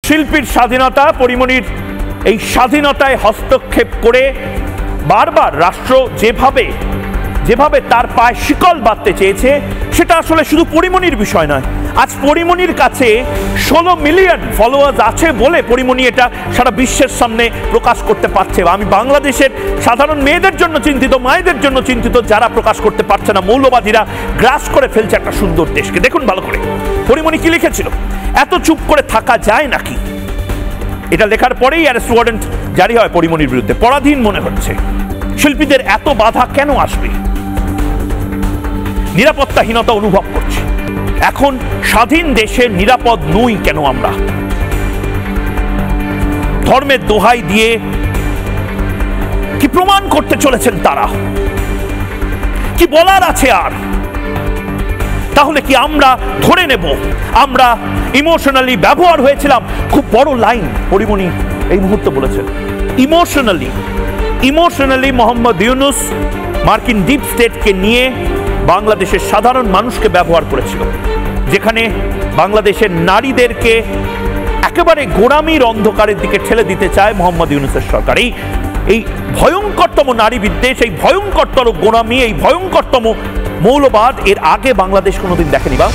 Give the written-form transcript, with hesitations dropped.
শিল্পীর স্বাধীনতা, পরিমণির এই স্বাধীনতায় হস্তক্ষেপ করে বারবার রাষ্ট্র যেভাবে তার পায়ে শিকল বাঁধতে চেয়েছে, সেটা আসলে শুধু পরিমণির বিষয় নয়। আজ পরিমণির কাছে 16 মিলিয়ন ফলোয়ার্স আছে বলে পরিমণি এটা সারা বিশ্বের সামনে প্রকাশ করতে পারছে। আমি বাংলাদেশের সাধারণ মেয়েদের জন্য চিন্তিত, মায়েদের জন্য চিন্তিত, যারা প্রকাশ করতে পারছে না। মৌলবাদীরা গ্রাস করে ফেলছে একটা সুন্দর দেশকে। দেখুন ভালো করে পরিমণি কি লিখেছিল। এত চুপ করে থাকা যায় নাকি? এটা লেখার পরেই অ্যারেস্ট ওয়ারেন্ট জারি হয় পরিমণির বিরুদ্ধে। পরাধীন মনে হচ্ছে। শিল্পীদের এত বাধা কেন আসবে? নিরাপত্তাহীনতা অনুভব করছি। এখন স্বাধীন দেশে নিরাপদ নই কেন আমরা? ধর্মের দোহাই দিয়ে কি প্রমাণ করতে চলেছেন তারা? কি বলার আছে আর? তাহলে কি আমরা ধরে নেব আমরা ইমোশনালি ব্যবহার হয়েছিলাম? খুব বড় লাইন পরিমণি এই মুহূর্তে বলেছেন। ইমোশনালি মোহাম্মদ ইউনূস মার্কিন ডিপ স্টেটকে নিয়ে বাংলাদেশের সাধারণ মানুষকে ব্যবহার করেছিল, যেখানে বাংলাদেশের নারীদেরকে একেবারে গোড়ামির অন্ধকারের দিকে ঠেলে দিতে চায় মোহাম্মদ ইউনূসের সরকার। এই ভয়ঙ্করতম নারী বিদ্বেষ, এই ভয়ঙ্করতম গোড়ামি, এই ভয়ঙ্করতম মৌলবাদ এর আগে বাংলাদেশ কোনোদিন দেখেনি। বা